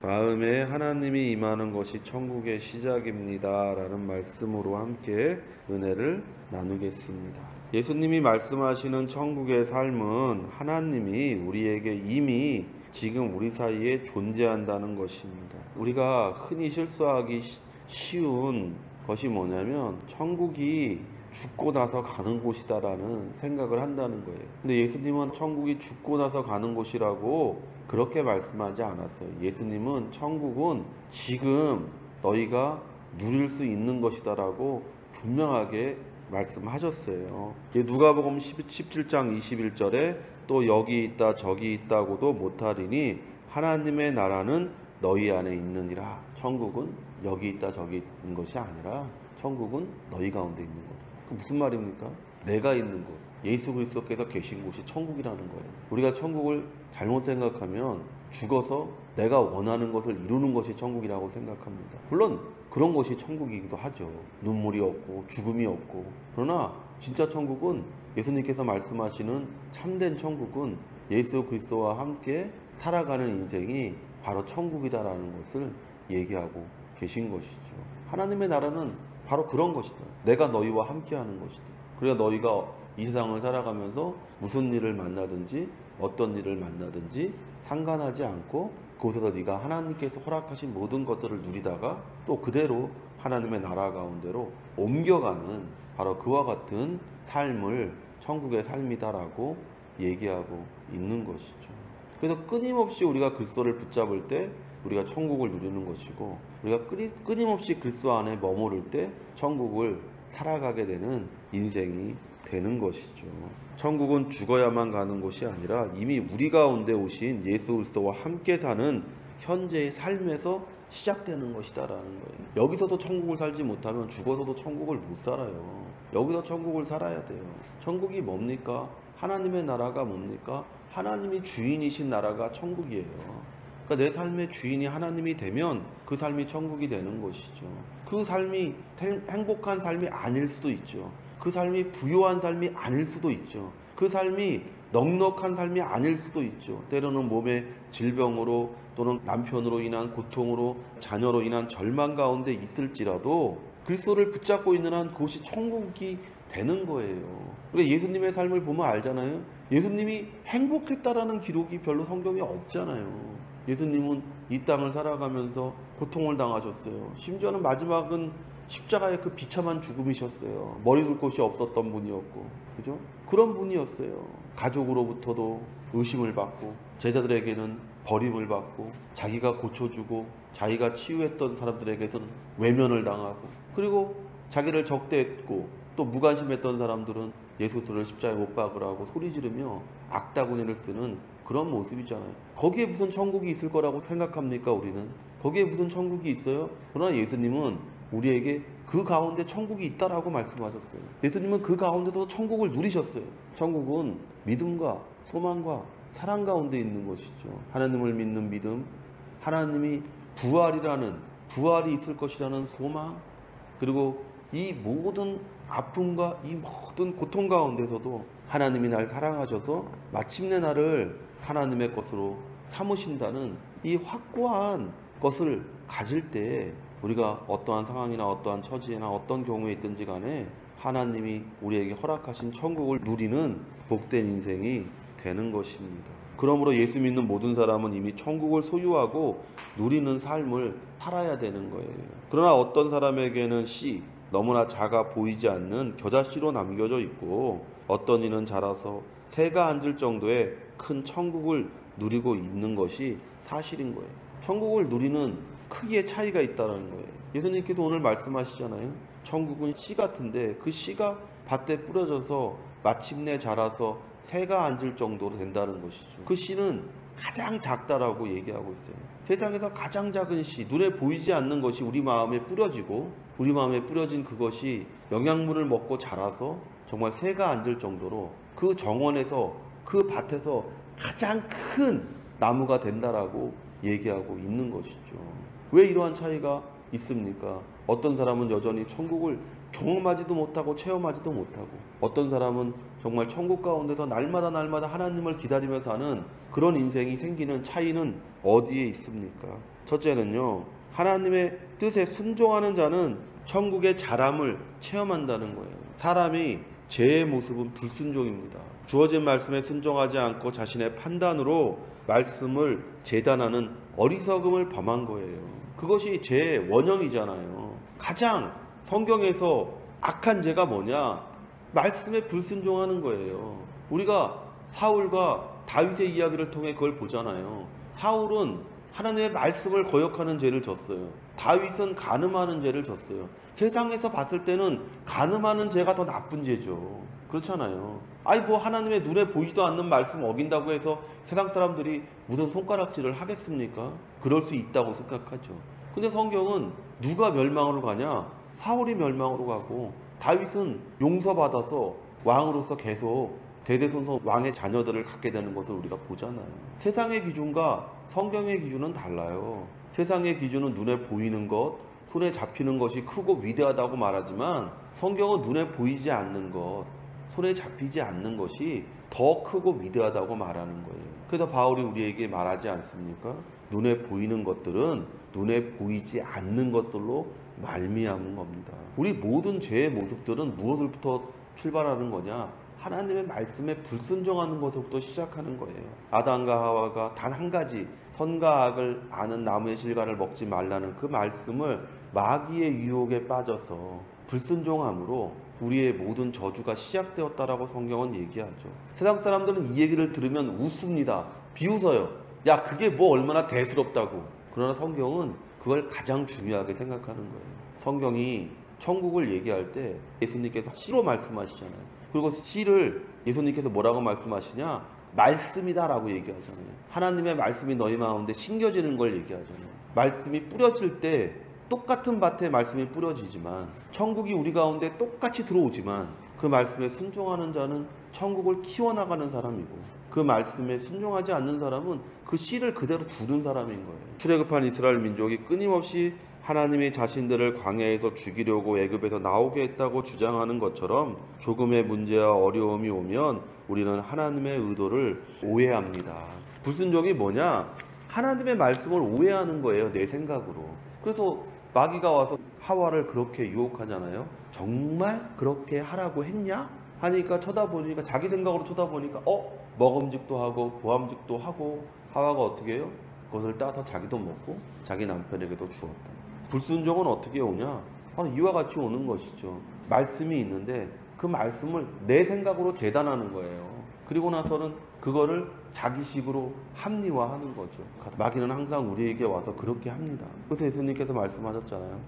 마음에 하나님이 임하는 것이 천국의 시작입니다 라는 말씀으로 함께 은혜를 나누겠습니다. 예수님이 말씀하시는 천국의 삶은 하나님이 우리에게 이미 지금 우리 사이에 존재한다는 것입니다. 우리가 흔히 실수하기 쉬운 것이 뭐냐면 천국이 죽고 나서 가는 곳이다라는 생각을 한다는 거예요. 근데 예수님은 천국이 죽고 나서 가는 곳이라고 그렇게 말씀하지 않았어요. 예수님은 천국은 지금 너희가 누릴 수 있는 것이다라고 분명하게 말씀하셨어요. 누가복음 17장 21절에 또 여기 있다 저기 있다고도 못하리니 하나님의 나라는 너희 안에 있느니라. 천국은 여기 있다 저기 있는 것이 아니라 천국은 너희 가운데 있는 거다. 무슨 말입니까? 내가 있는 곳, 예수 그리스도께서 계신 곳이 천국이라는 거예요. 우리가 천국을 잘못 생각하면 죽어서 내가 원하는 것을 이루는 것이 천국이라고 생각합니다. 물론 그런 것이 천국이기도 하죠. 눈물이 없고 죽음이 없고. 그러나 진짜 천국은 예수님께서 말씀하시는 참된 천국은 예수 그리스도와 함께 살아가는 인생이 바로 천국이다라는 것을 얘기하고 계신 것이죠. 하나님의 나라는 바로 그런 것이다. 내가 너희와 함께하는 것이다. 그러니까 너희가 이 세상을 살아가면서 무슨 일을 만나든지 어떤 일을 만나든지 상관하지 않고 그곳에서 네가 하나님께서 허락하신 모든 것들을 누리다가 또 그대로 하나님의 나라 가운데로 옮겨가는 바로 그와 같은 삶을 천국의 삶이다라고 얘기하고 있는 것이죠. 그래서 끊임없이 우리가 그리스도를 붙잡을 때 우리가 천국을 누리는 것이고, 우리가 끊임없이 그리스도 안에 머무를 때 천국을 살아가게 되는 인생이 되는 것이죠. 천국은 죽어야만 가는 곳이 아니라 이미 우리 가운데 오신 예수 그리스도와 함께 사는 현재의 삶에서 시작되는 것이다라는 거예요. 여기서도 천국을 살지 못하면 죽어서도 천국을 못 살아요. 여기서 천국을 살아야 돼요. 천국이 뭡니까? 하나님의 나라가 뭡니까? 하나님이 주인이신 나라가 천국이에요. 그러니까 내 삶의 주인이 하나님이 되면 그 삶이 천국이 되는 것이죠. 그 삶이 행복한 삶이 아닐 수도 있죠. 그 삶이 부유한 삶이 아닐 수도 있죠. 그 삶이 넉넉한 삶이 아닐 수도 있죠. 때로는 몸의 질병으로 또는 남편으로 인한 고통으로 자녀로 인한 절망 가운데 있을지라도 그리스도를 붙잡고 있는 한 그것이 천국이 되는 거예요. 그러니까 예수님의 삶을 보면 알잖아요. 예수님이 행복했다라는 기록이 별로 성경에 없잖아요. 예수님은 이 땅을 살아가면서 고통을 당하셨어요. 심지어는 마지막은 십자가의 그 비참한 죽음이셨어요. 머리 둘 곳이 없었던 분이었고, 그죠? 그런 분이었어요. 가족으로부터도 의심을 받고, 제자들에게는 버림을 받고, 자기가 고쳐주고, 자기가 치유했던 사람들에게서는 외면을 당하고, 그리고 자기를 적대했고, 또 무관심했던 사람들은 예수들을 십자가에 못 박으라고 소리 지르며 악다구니를 쓰는 그런 모습이잖아요. 거기에 무슨 천국이 있을 거라고 생각합니까? 우리는 거기에 무슨 천국이 있어요? 그러나 예수님은 우리에게 그 가운데 천국이 있다라고 말씀하셨어요. 예수님은 그 가운데서 천국을 누리셨어요. 천국은 믿음과 소망과 사랑 가운데 있는 것이죠. 하나님을 믿는 믿음, 하나님이 부활이 있을 것이라는 소망, 그리고 이 모든 아픔과 이 모든 고통 가운데서도 하나님이 날 사랑하셔서 마침내 나를 하나님의 것으로 삼으신다는 이 확고한 것을 가질 때 우리가 어떠한 상황이나 어떠한 처지나 어떤 경우에 있든지 간에 하나님이 우리에게 허락하신 천국을 누리는 복된 인생이 되는 것입니다. 그러므로 예수 믿는 모든 사람은 이미 천국을 소유하고 누리는 삶을 살아야 되는 거예요. 그러나 어떤 사람에게는 씨, 너무나 작아 보이지 않는 겨자씨로 남겨져 있고, 어떤 이는 자라서 새가 앉을 정도의 큰 천국을 누리고 있는 것이 사실인 거예요. 천국을 누리는 크기의 차이가 있다는 거예요. 예수님께서 오늘 말씀하시잖아요. 천국은 씨 같은데 그 씨가 밭에 뿌려져서 마침내 자라서 새가 앉을 정도로 된다는 것이죠. 그 씨는 가장 작다라고 얘기하고 있어요. 세상에서 가장 작은 씨, 눈에 보이지 않는 것이 우리 마음에 뿌려지고, 우리 마음에 뿌려진 그것이 영양분을 먹고 자라서 정말 새가 앉을 정도로 그 정원에서, 그 밭에서 가장 큰 나무가 된다라고 얘기하고 있는 것이죠. 왜 이러한 차이가 있습니까? 어떤 사람은 여전히 천국을 경험하지도 못하고 체험하지도 못하고, 어떤 사람은 정말 천국 가운데서 날마다 하나님을 기다리며 사는 그런 인생이 생기는 차이는 어디에 있습니까? 첫째는요, 하나님의 뜻에 순종하는 자는 천국의 자람을 체험한다는 거예요. 사람이 죄의 모습은 불순종입니다. 주어진 말씀에 순종하지 않고 자신의 판단으로 말씀을 재단하는 어리석음을 범한 거예요. 그것이 죄의 원형이잖아요. 가장 성경에서 악한 죄가 뭐냐? 말씀에 불순종하는 거예요. 우리가 사울과 다윗의 이야기를 통해 그걸 보잖아요. 사울은 하나님의 말씀을 거역하는 죄를 졌어요. 다윗은 간음하는 죄를 졌어요. 세상에서 봤을 때는 간음하는 죄가 더 나쁜 죄죠. 그렇잖아요. 아니 뭐 하나님의 눈에 보이지도 않는 말씀 어긴다고 해서 세상 사람들이 무슨 손가락질을 하겠습니까? 그럴 수 있다고 생각하죠. 근데 성경은 누가 멸망으로 가냐? 사울이 멸망으로 가고 다윗은 용서받아서 왕으로서 계속 대대손손 왕의 자녀들을 갖게 되는 것을 우리가 보잖아요. 세상의 기준과 성경의 기준은 달라요. 세상의 기준은 눈에 보이는 것, 손에 잡히는 것이 크고 위대하다고 말하지만 성경은 눈에 보이지 않는 것, 손에 잡히지 않는 것이 더 크고 위대하다고 말하는 거예요. 그래서 바울이 우리에게 말하지 않습니까? 눈에 보이는 것들은 눈에 보이지 않는 것들로 말미암은 겁니다. 우리 모든 죄의 모습들은 무엇을부터 출발하는 거냐? 하나님의 말씀에 불순종하는 것부터 시작하는 거예요. 아담과 하와가 단 한 가지 선과 악을 아는 나무의 실과를 먹지 말라는 그 말씀을 마귀의 유혹에 빠져서 불순종함으로 우리의 모든 저주가 시작되었다라고 성경은 얘기하죠. 세상 사람들은 이 얘기를 들으면 웃습니다. 비웃어요. 야, 그게 뭐 얼마나 대수롭다고. 그러나 성경은 그걸 가장 중요하게 생각하는 거예요. 성경이 천국을 얘기할 때 예수님께서 씨로 말씀하시잖아요. 그리고 씨를 예수님께서 뭐라고 말씀하시냐? 말씀이다라고 얘기하잖아요. 하나님의 말씀이 너희 마음에 심겨지는 걸 얘기하잖아요. 말씀이 뿌려질 때 똑같은 밭에 말씀이 뿌려지지만 천국이 우리 가운데 똑같이 들어오지만 그 말씀에 순종하는 자는 천국을 키워나가는 사람이고 그 말씀에 순종하지 않는 사람은 그 씨를 그대로 두는 사람인 거예요. 출애굽한 이스라엘 민족이 끊임없이 하나님이 자신들을 광야에서 죽이려고 애굽에서 나오게 했다고 주장하는 것처럼 조금의 문제와 어려움이 오면 우리는 하나님의 의도를 오해합니다. 불순종이 뭐냐? 하나님의 말씀을 오해하는 거예요. 내 생각으로. 그래서 마귀가 와서 하와를 그렇게 유혹하잖아요. 정말 그렇게 하라고 했냐? 하니까 쳐다보니까 자기 생각으로 쳐다보니까 먹음직도 하고 보암직도 하고 하와가 어떻게 해요? 그것을 따서 자기도 먹고 자기 남편에게도 주었다. 불순종은 어떻게 오냐? 바로 이와 같이 오는 것이죠. 말씀이 있는데 그 말씀을 내 생각으로 재단하는 거예요. 그리고 나서는 그거를 자기식으로 합리화하는 거죠. 마귀는 항상 우리에게 와서 그렇게 합니다. 그래서 예수님께서 말씀하셨잖아요.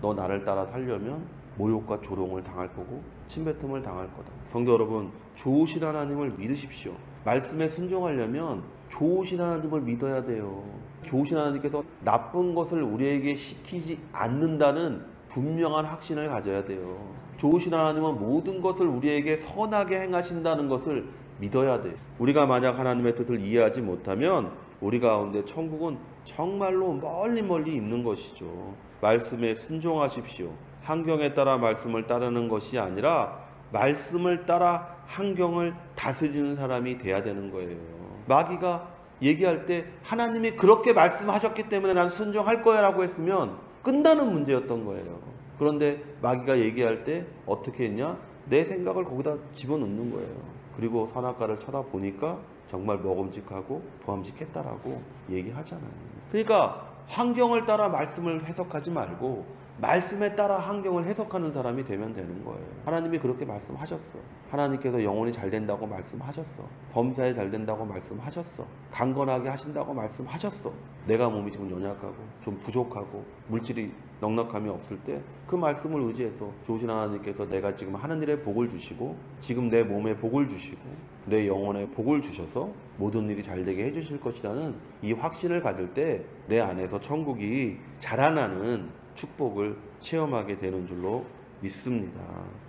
너 나를 따라 살려면 모욕과 조롱을 당할 거고 침뱉음을 당할 거다. 성도 여러분, 좋으신 하나님을 믿으십시오. 말씀에 순종하려면 좋으신 하나님을 믿어야 돼요. 좋으신 하나님께서 나쁜 것을 우리에게 시키지 않는다는 분명한 확신을 가져야 돼요. 좋으신 하나님은 모든 것을 우리에게 선하게 행하신다는 것을 믿어야 돼요. 우리가 만약 하나님의 뜻을 이해하지 못하면 우리 가운데 천국은 정말로 멀리 있는 것이죠. 말씀에 순종하십시오. 환경에 따라 말씀을 따르는 것이 아니라 말씀을 따라 환경을 다스리는 사람이 돼야 되는 거예요. 마귀가 얘기할 때 하나님이 그렇게 말씀하셨기 때문에 난 순종할 거야 라고 했으면 끝나는 문제였던 거예요. 그런데 마귀가 얘기할 때 어떻게 했냐? 내 생각을 거기다 집어넣는 거예요. 그리고 선악과를 쳐다보니까 정말 먹음직하고 보암직했다라고 얘기하잖아요. 그러니까 환경을 따라 말씀을 해석하지 말고 말씀에 따라 환경을 해석하는 사람이 되면 되는 거예요. 하나님이 그렇게 말씀하셨어. 하나님께서 영혼이 잘 된다고 말씀하셨어. 범사에 잘 된다고 말씀하셨어. 강건하게 하신다고 말씀하셨어. 내가 몸이 지금 연약하고 좀 부족하고 물질이 넉넉함이 없을 때 그 말씀을 의지해서 좋으신 하나님께서 내가 지금 하는 일에 복을 주시고 지금 내 몸에 복을 주시고 내 영혼에 복을 주셔서 모든 일이 잘 되게 해주실 것이라는 이 확신을 가질 때 내 안에서 천국이 자라나는 축복을 체험하게 되는 줄로 믿습니다.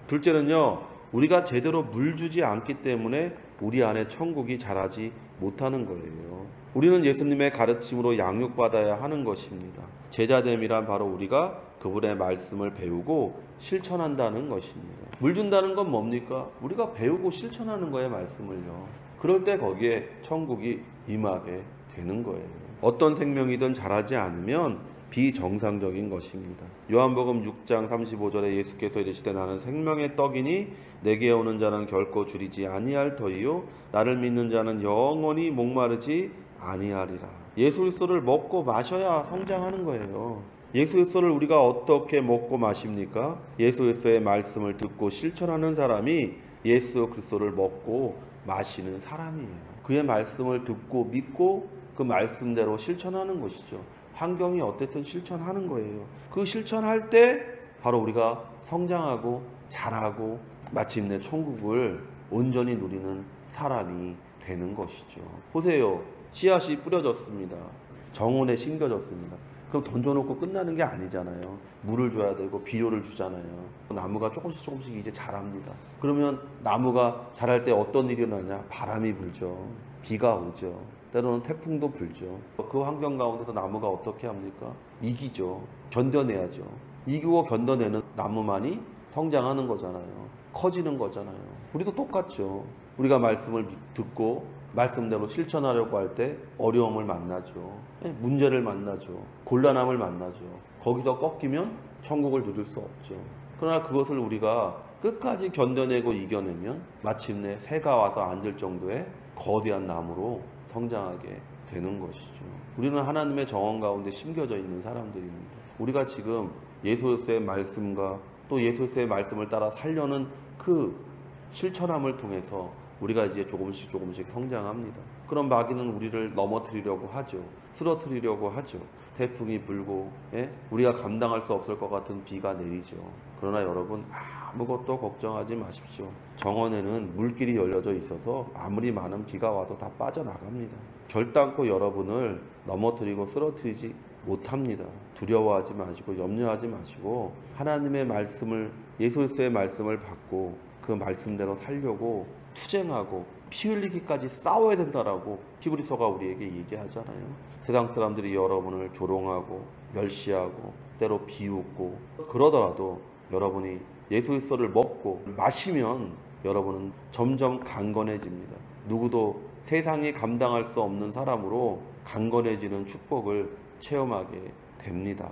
둘째는요, 우리가 제대로 물 주지 않기 때문에 우리 안에 천국이 자라지 못하는 거예요. 우리는 예수님의 가르침으로 양육받아야 하는 것입니다. 제자됨이란 바로 우리가 그분의 말씀을 배우고 실천한다는 것입니다. 물 준다는 건 뭡니까? 우리가 배우고 실천하는 거예요, 말씀을요. 그럴 때 거기에 천국이 임하게 되는 거예요. 어떤 생명이든 자라지 않으면 비정상적인 것입니다. 요한복음 6장 35절에 예수께서 이르시되 나는 생명의 떡이니 내게 오는 자는 결코 줄이지 아니할 터이요 나를 믿는 자는 영원히 목마르지 아니하리라. 예수 그리스도를 먹고 마셔야 성장하는 거예요. 예수 그리스도를 우리가 어떻게 먹고 마십니까? 예수 그리스도의 말씀을 듣고 실천하는 사람이 예수 그리스도를 먹고 마시는 사람이에요. 그의 말씀을 듣고 믿고 그 말씀대로 실천하는 것이죠. 환경이 어쨌든 실천하는 거예요. 그 실천할 때 바로 우리가 성장하고 자라고 마침내 천국을 온전히 누리는 사람이 되는 것이죠. 보세요. 씨앗이 뿌려졌습니다. 정원에 심겨졌습니다. 그럼 던져놓고 끝나는 게 아니잖아요. 물을 줘야 되고 비료를 주잖아요. 나무가 조금씩 이제 자랍니다. 그러면 나무가 자랄 때 어떤 일이 일어나냐? 바람이 불죠. 비가 오죠. 때로는 태풍도 불죠. 그 환경 가운데서 나무가 어떻게 합니까? 이기죠. 견뎌내야죠. 이기고 견뎌내는 나무만이 성장하는 거잖아요. 커지는 거잖아요. 우리도 똑같죠. 우리가 말씀을 듣고 말씀대로 실천하려고 할 때 어려움을 만나죠. 문제를 만나죠. 곤란함을 만나죠. 거기서 꺾이면 천국을 누릴 수 없죠. 그러나 그것을 우리가 끝까지 견뎌내고 이겨내면 마침내 새가 와서 앉을 정도의 거대한 나무로 성장하게 되는 것이죠. 우리는 하나님의 정원 가운데 심겨져 있는 사람들입니다. 우리가 지금 예수 그리스도의 말씀과 또 예수 그리스도의 말씀을 따라 살려는 그 실천함을 통해서 우리가 이제 조금씩 성장합니다. 그럼 마귀는 우리를 넘어뜨리려고 하죠. 쓰러뜨리려고 하죠. 태풍이 불고 우리가 감당할 수 없을 것 같은 비가 내리죠. 그러나 여러분 아무것도 걱정하지 마십시오. 정원에는 물길이 열려져 있어서 아무리 많은 비가 와도 다 빠져나갑니다. 결단코 여러분을 넘어뜨리고 쓰러뜨리지 못합니다. 두려워하지 마시고 염려하지 마시고 하나님의 말씀을 예수 그리스도의 말씀을 받고 그 말씀대로 살려고 투쟁하고 피 흘리기까지 싸워야 된다라고 히브리서가 우리에게 얘기하잖아요. 세상 사람들이 여러분을 조롱하고 멸시하고 때로 비웃고 그러더라도 여러분이 예수 그리스도를 먹고 마시면 여러분은 점점 강건해집니다. 누구도 세상이 감당할 수 없는 사람으로 강건해지는 축복을 체험하게 됩니다.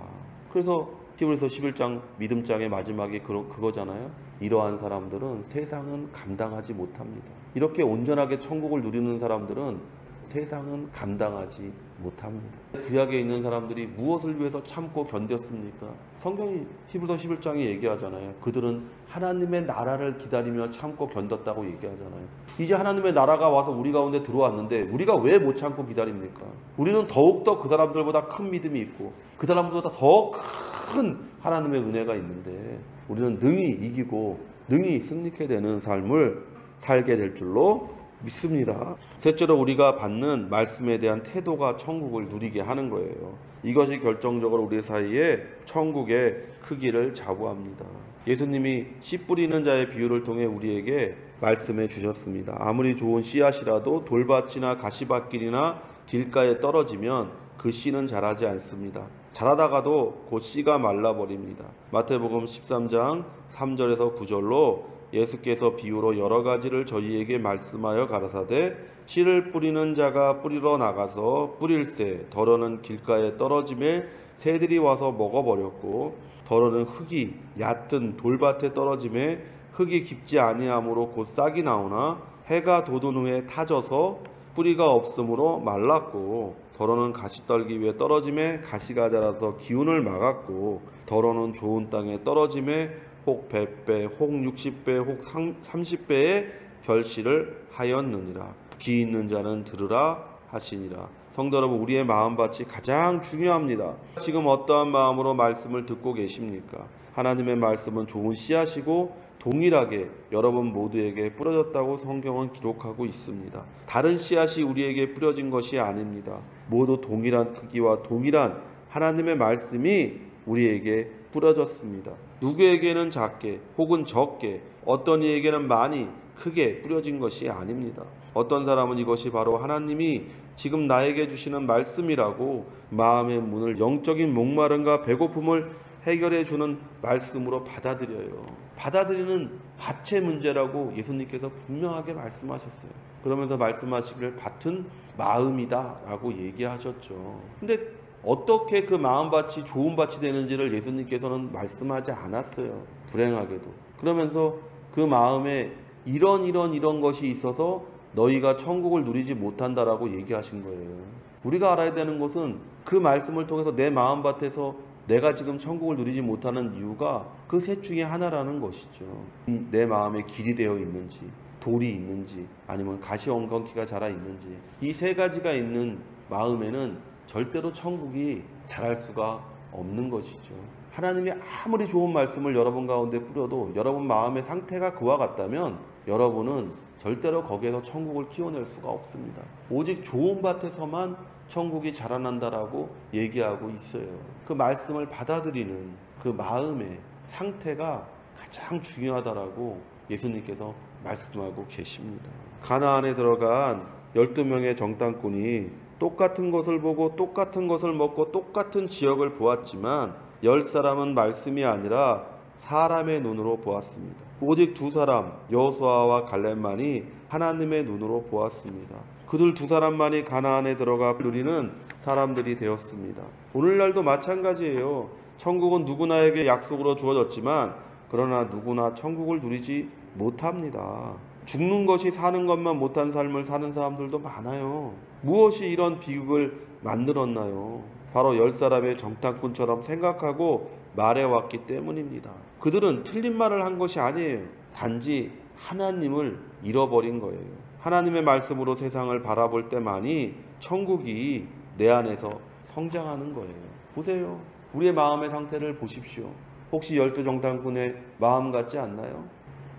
그래서 히브리서 11장 믿음장의 마지막이 그거잖아요. 이러한 사람들은 세상은 감당하지 못합니다. 이렇게 온전하게 천국을 누리는 사람들은 세상은 감당하지 못합니다. 구약에 있는 사람들이 무엇을 위해서 참고 견뎠습니까? 성경이 히브리서 11장에 얘기하잖아요. 그들은 하나님의 나라를 기다리며 참고 견뎠다고 얘기하잖아요. 이제 하나님의 나라가 와서 우리 가운데 들어왔는데 우리가 왜 못 참고 기다립니까? 우리는 더욱더 그 사람들보다 큰 믿음이 있고 그 사람들보다 더 큰 하나님의 은혜가 있는데 우리는 능히 이기고 능히 승리케 되는 삶을 살게 될 줄로 믿습니다. 셋째로 우리가 받는 말씀에 대한 태도가 천국을 누리게 하는 거예요. 이것이 결정적으로 우리 사이에 천국의 크기를 좌우합니다. 예수님이 씨 뿌리는 자의 비유를 통해 우리에게 말씀해 주셨습니다. 아무리 좋은 씨앗이라도 돌밭이나 가시밭길이나 길가에 떨어지면 그 씨는 자라지 않습니다. 자라다가도 곧 씨가 말라버립니다. 마태복음 13장 3절에서 9절로 예수께서 비유로 여러 가지를 저희에게 말씀하여 가라사대 씨를 뿌리는 자가 뿌리러 나가서 뿌릴새 더러는 길가에 떨어짐에 새들이 와서 먹어버렸고 더러는 흙이 얕은 돌밭에 떨어짐에 흙이 깊지 아니하므로 곧 싹이 나오나 해가 돋은 후에 타져서 뿌리가 없으므로 말랐고 더러는 가시떨기 위에 떨어짐에 가시가 자라서 기운을 막았고 더러는 좋은 땅에 떨어짐에 혹 100배, 혹 60배, 혹 30배의 결실을 하였느니라. 귀 있는 자는 들으라 하시니라. 성도 여러분, 우리의 마음밭이 가장 중요합니다. 지금 어떠한 마음으로 말씀을 듣고 계십니까? 하나님의 말씀은 좋은 씨앗이고 동일하게 여러분 모두에게 뿌려졌다고 성경은 기록하고 있습니다. 다른 씨앗이 우리에게 뿌려진 것이 아닙니다. 모두 동일한 크기와 동일한 하나님의 말씀이 우리에게 뿌려졌습니다. 누구에게는 작게 혹은 적게 어떤 이에게는 많이 크게 뿌려진 것이 아닙니다. 어떤 사람은 이것이 바로 하나님이 지금 나에게 주시는 말씀이라고 마음의 문을 영적인 목마름과 배고픔을 해결해 주는 말씀으로 받아들여요. 받아들이는 밭의 문제라고 예수님께서 분명하게 말씀하셨어요. 그러면서 말씀하시기를 같은 마음이다라고 얘기하셨죠. 근데 어떻게 그 마음밭이 좋은 밭이 되는지를 예수님께서는 말씀하지 않았어요. 불행하게도. 그러면서 그 마음에 이런 것이 있어서 너희가 천국을 누리지 못한다라고 얘기하신 거예요. 우리가 알아야 되는 것은 그 말씀을 통해서 내 마음밭에서 내가 지금 천국을 누리지 못하는 이유가 그 셋 중에 하나라는 것이죠. 내 마음에 길이 되어 있는지, 돌이 있는지, 아니면 가시엉겅퀴가 자라 있는지, 이 세 가지가 있는 마음에는 절대로 천국이 자랄 수가 없는 것이죠. 하나님이 아무리 좋은 말씀을 여러분 가운데 뿌려도 여러분 마음의 상태가 그와 같다면 여러분은 절대로 거기에서 천국을 키워낼 수가 없습니다. 오직 좋은 밭에서만 천국이 자라난다라고 얘기하고 있어요. 그 말씀을 받아들이는 그 마음의 상태가 가장 중요하다라고 예수님께서 말씀하고 계십니다. 가나안에 들어간 12명의 정탐꾼이 똑같은 것을 보고 똑같은 것을 먹고 똑같은 지역을 보았지만 10사람은 말씀이 아니라 사람의 눈으로 보았습니다. 오직 2사람 여호수아와 갈렙만이 하나님의 눈으로 보았습니다. 그들 2사람만이 가나안에 들어가 누리는 사람들이 되었습니다. 오늘날도 마찬가지예요. 천국은 누구나에게 약속으로 주어졌지만 그러나 누구나 천국을 누리지 못합니다. 죽는 것이 사는 것만 못한 삶을 사는 사람들도 많아요. 무엇이 이런 비극을 만들었나요? 바로 10사람의 정탐꾼처럼 생각하고 말해왔기 때문입니다. 그들은 틀린 말을 한 것이 아니에요. 단지 하나님을 잃어버린 거예요. 하나님의 말씀으로 세상을 바라볼 때만이 천국이 내 안에서 성장하는 거예요. 보세요. 우리의 마음의 상태를 보십시오. 혹시 12정탐꾼의 마음 같지 않나요?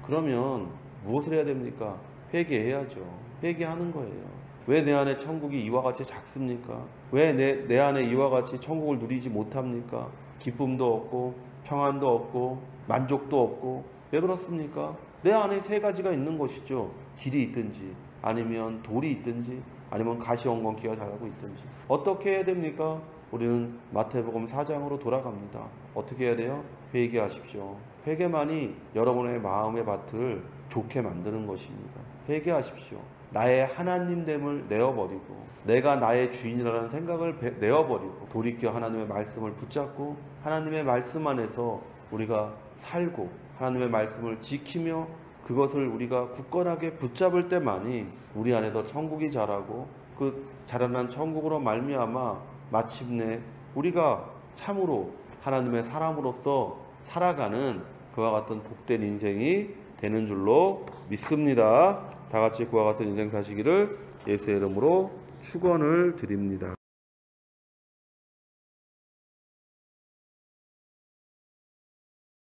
그러면 무엇을 해야 됩니까? 회개해야죠. 회개하는 거예요. 왜 내 안에 천국이 이와 같이 작습니까? 왜 내 안에 이와 같이 천국을 누리지 못합니까? 기쁨도 없고 평안도 없고 만족도 없고 왜 그렇습니까? 내 안에 세 가지가 있는 것이죠. 길이 있든지 아니면 돌이 있든지 아니면 가시엉겅퀴가 자라고 있든지. 어떻게 해야 됩니까? 우리는 마태복음 4장으로 돌아갑니다. 어떻게 해야 돼요? 회개하십시오. 회개만이 여러분의 마음의 밭을 좋게 만드는 것입니다. 회개하십시오. 나의 하나님됨을 내어버리고 내가 나의 주인이라는 생각을 내어버리고 돌이켜 하나님의 말씀을 붙잡고 하나님의 말씀 안에서 우리가 살고 하나님의 말씀을 지키며 그것을 우리가 굳건하게 붙잡을 때만이 우리 안에서 천국이 자라고 그 자라난 천국으로 말미암아 마침내 우리가 참으로 하나님의 사람으로서 살아가는 그와 같은 복된 인생이 되는 줄로 믿습니다. 다 같이 그와 같은 인생 사시기를 예수의 이름으로 축원을 드립니다.